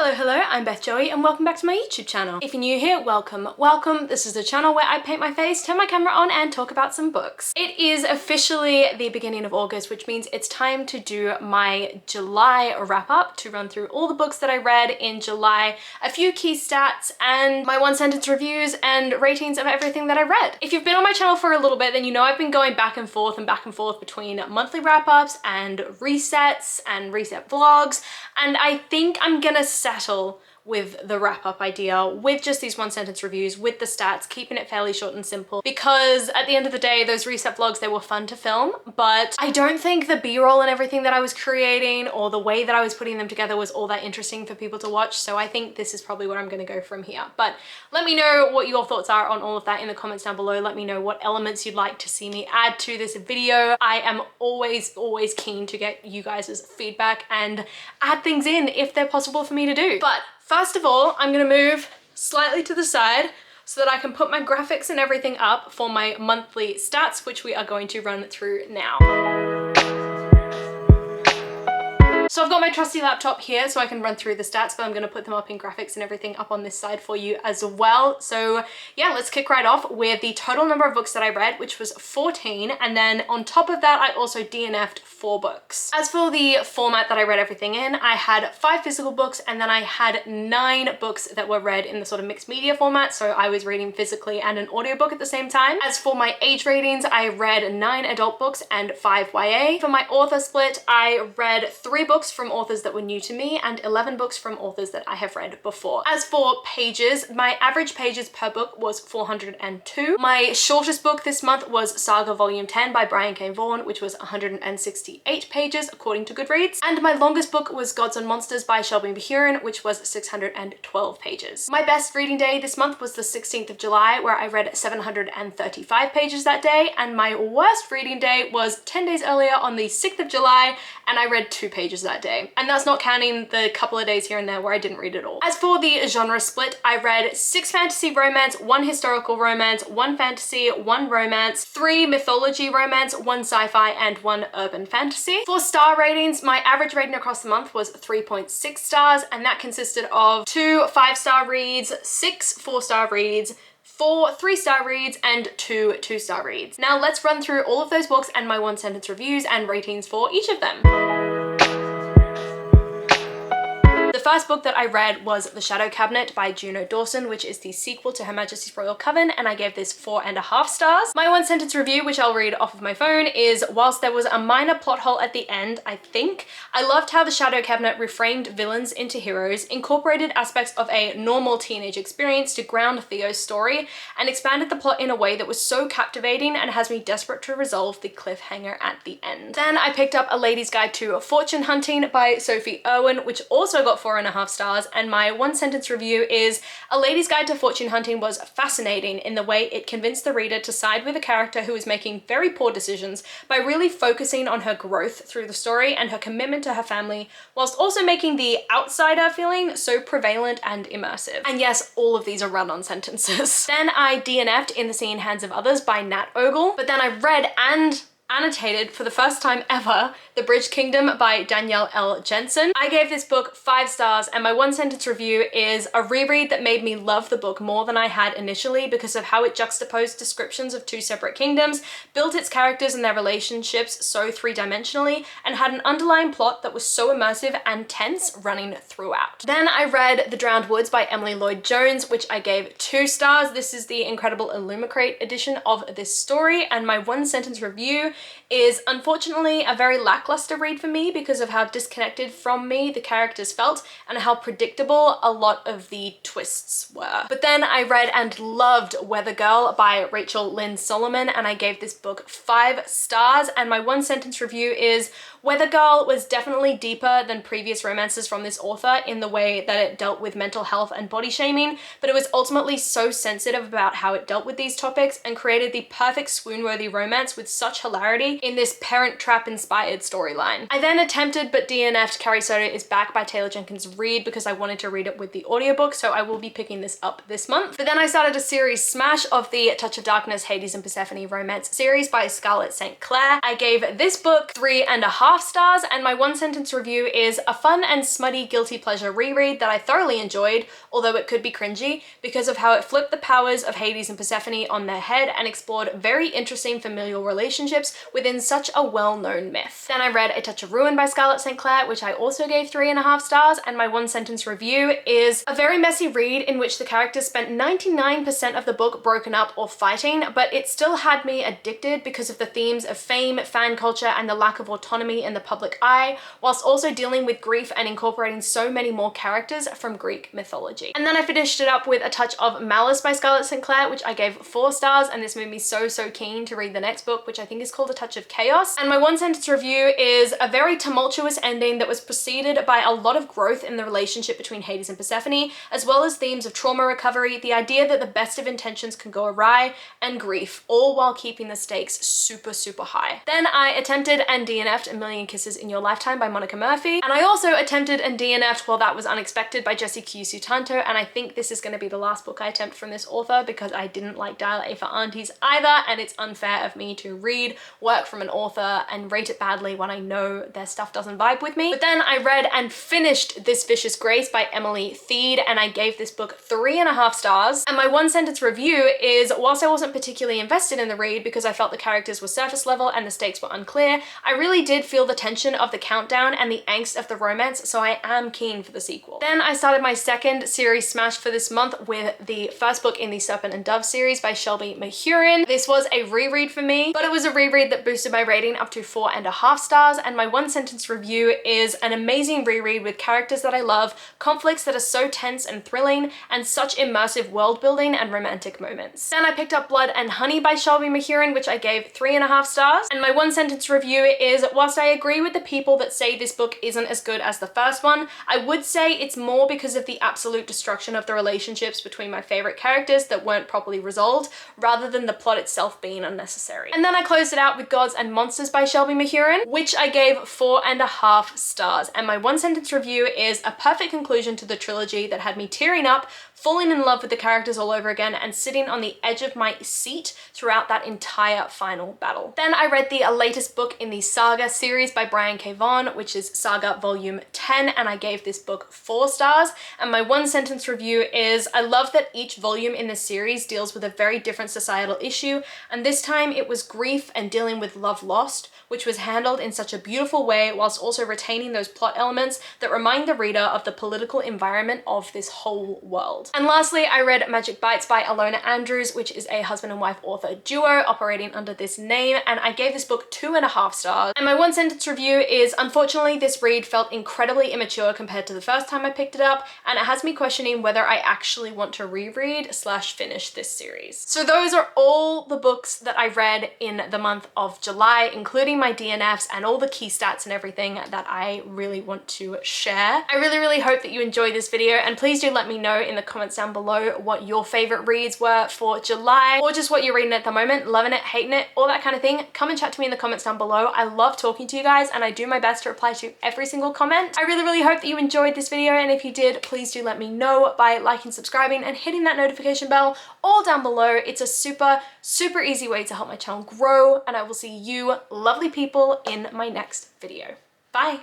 Hello, I'm Beth Joey and welcome back to my YouTube channel. If you're new here, welcome. This is the channel where I paint my face, turn my camera on and talk about some books. It is officially the beginning of August, which means it's time to do my July wrap up, to run through all the books that I read in July, a few key stats and my one sentence reviews and ratings of everything that I read. If you've been on my channel for a little bit, then you know I've been going back and forth between monthly wrap ups and resets and reset vlogs. And I think I'm gonna settle with the wrap-up idea, with just these one sentence reviews, with the stats, keeping it fairly short and simple, because at the end of the day, those reset vlogs, they were fun to film, but I don't think the b-roll and everything that I was creating or the way that I was putting them together was all that interesting for people to watch. So I think this is probably where I'm gonna go from here. But let me know what your thoughts are on all of that in the comments down below. Let me know what elements you'd like to see me add to this video. I am always keen to get you guys' feedback and add things in if they're possible for me to do. But first of all, I'm gonna move slightly to the side so that I can put my graphics and everything up for my monthly stats, which we are going to run through now. So I've got my trusty laptop here so I can run through the stats, but I'm gonna put them up in graphics and everything up on this side for you as well. So yeah, let's kick right off with the total number of books that I read, which was 14. And then on top of that, I also DNF'd 4 books. As for the format that I read everything in, I had 5 physical books and then I had 9 books that were read in the sort of mixed media format. So I was reading physically and an audiobook at the same time. As for my age ratings, I read 9 adult books and 5 YA. For my author split, I read 3 books from authors that were new to me and 11 books from authors that I have read before. As for pages, my average pages per book was 402. My shortest book this month was Saga Volume 10 by Brian K. Vaughan, which was 168 pages according to Goodreads. And my longest book was Gods and Monsters by Shelby Mahurin, which was 612 pages. My best reading day this month was the 16th of July, where I read 735 pages that day. And my worst reading day was 10 days earlier on the 6th of July, and I read 2 pages that day. And that's not counting the couple of days here and there where I didn't read at all. As for the genre split, I read 6 fantasy romance, 1 historical romance, 1 fantasy, 1 romance, 3 mythology romance, 1 sci-fi, and 1 urban fantasy. For star ratings, my average rating across the month was 3.6 stars, and that consisted of 2 5-star reads, 6 4-star reads, 4 3-star reads, and 2 2-star reads. Now let's run through all of those books and my one sentence reviews and ratings for each of them. The first book that I read was The Shadow Cabinet by Juno Dawson, which is the sequel to Her Majesty's Royal Coven, and I gave this 4.5 stars. My one sentence review, which I'll read off of my phone, is whilst there was a minor plot hole at the end, I loved how The Shadow Cabinet reframed villains into heroes, incorporated aspects of a normal teenage experience to ground Theo's story, and expanded the plot in a way that was so captivating and has me desperate to resolve the cliffhanger at the end. Then I picked up A Lady's Guide to Fortune Hunting by Sophie Irwin, which also got 4.5 stars, and my one sentence review is A Lady's Guide to Fortune Hunting was fascinating in the way it convinced the reader to side with a character who is making very poor decisions by really focusing on her growth through the story and her commitment to her family, whilst also making the outsider feeling so prevalent and immersive. And yes, all of these are run-on sentences. Then I DNF'd In the Sea and Hands of Others by Nat Ogle, but then I read and annotated for the first time ever The Bridge Kingdom by Danielle L. Jensen. I gave this book 5 stars, and my one sentence review is a reread that made me love the book more than I had initially because of how it juxtaposed descriptions of 2 separate kingdoms, built its characters and their relationships so 3-dimensionally, and had an underlying plot that was so immersive and tense running throughout. Then I read The Drowned Woods by Emily Lloyd Jones, which I gave 2 stars. This is the incredible Illumicrate edition of this story, and my one sentence review is unfortunately a very lackluster read for me because of how disconnected from me the characters felt and how predictable a lot of the twists were. But then I read and loved Weather Girl by Rachel Lynn Solomon, and I gave this book 5 stars, and my one sentence review is Weather Girl was definitely deeper than previous romances from this author in the way that it dealt with mental health and body shaming, but it was ultimately so sensitive about how it dealt with these topics and created the perfect swoon-worthy romance with such hilarity in this Parent Trap inspired storyline. I then attempted but DNF'd Carrie Soto is Back by Taylor Jenkins Reid because I wanted to read it with the audiobook, so I will be picking this up this month. But then I started a series smash of the Touch of Darkness, Hades and Persephone romance series by Scarlett St. Clair. I gave this book 3.5 4.5 stars, and my one sentence review is a fun and smutty guilty pleasure reread that I thoroughly enjoyed, although it could be cringy, because of how it flipped the powers of Hades and Persephone on their head and explored very interesting familial relationships within such a well-known myth. Then I read A Touch of Ruin by Scarlett St. Clair, which I also gave 3.5 stars, and my one sentence review is a very messy read in which the characters spent 99% of the book broken up or fighting, but it still had me addicted because of the themes of fame, fan culture, and the lack of autonomy in the public eye, whilst also dealing with grief and incorporating so many more characters from Greek mythology. And then I finished it up with A Touch of Malice by Scarlett St. Clair, which I gave 4 stars, and this made me so keen to read the next book, which I think is called A Touch of Chaos. And my one sentence review is a very tumultuous ending that was preceded by a lot of growth in the relationship between Hades and Persephone, as well as themes of trauma recovery, the idea that the best of intentions can go awry, and grief, all while keeping the stakes super high. Then I attempted and DNF'd A Million Kisses in Your Lifetime by Monica Murphy, and I also attempted and DNF'd Well That Was Unexpected by Jessie Q. Sutanto, and I think this is going to be the last book I attempt from this author because I didn't like Dial A for Aunties either, and it's unfair of me to read work from an author and rate it badly when I know their stuff doesn't vibe with me. But then I read and finished This Vicious Grace by Emily Theed, and I gave this book 3.5 stars, and my one sentence review is, whilst I wasn't particularly invested in the read because I felt the characters were surface level and the stakes were unclear, I really did feel the tension of the countdown and the angst of the romance, so I am keen for the sequel. Then I started my second series smash for this month with the first book in the Serpent and Dove series by Shelby Mahurin. This was a reread for me, but it was a reread that boosted my rating up to 4.5 stars, and my one sentence review is an amazing reread with characters that I love, conflicts that are so tense and thrilling, and such immersive world building and romantic moments. Then I picked up Blood and Honey by Shelby Mahurin, which I gave 3.5 stars, and my one sentence review is, whilst I agree with the people that say this book isn't as good as the first one, I would say it's more because of the absolute destruction of the relationships between my favorite characters that weren't properly resolved, rather than the plot itself being unnecessary. And then I closed it out with Gods and Monsters by Shelby Mahurin, which I gave 4.5 stars, and my one sentence review is a perfect conclusion to the trilogy that had me tearing up, falling in love with the characters all over again, and sitting on the edge of my seat throughout that entire final battle. Then I read the latest book in the Saga series by Brian K. Vaughan, which is Saga Volume 10, and I gave this book 4 stars, and my one sentence review is, I love that each volume in this series deals with a very different societal issue, and this time it was grief and dealing with love lost, which was handled in such a beautiful way whilst also retaining those plot elements that remind the reader of the political environment of this whole world. And lastly, I read Magic Bites by Alona Andrews, which is a husband and wife author duo operating under this name, and I gave this book 2.5 stars. And my one sentence review is, unfortunately, this read felt incredibly immature compared to the first time I picked it up, and it has me questioning whether I actually want to reread / finish this series. So those are all the books that I read in the month of July, including my DNFs and all the key stats and everything that I really want to share. I really hope that you enjoyed this video, and please do let me know in the comments down below what your favorite reads were for July, or just what you're reading at the moment, loving it, hating it, all that kind of thing. Come and chat to me in the comments down below. I love talking to you guys, and I do my best to reply to every single comment. I really hope that you enjoyed this video, and if you did, please do let me know by liking, subscribing, and hitting that notification bell all down below. It's a super easy way to help my channel grow, and I will see you lovely people in my next video. Bye!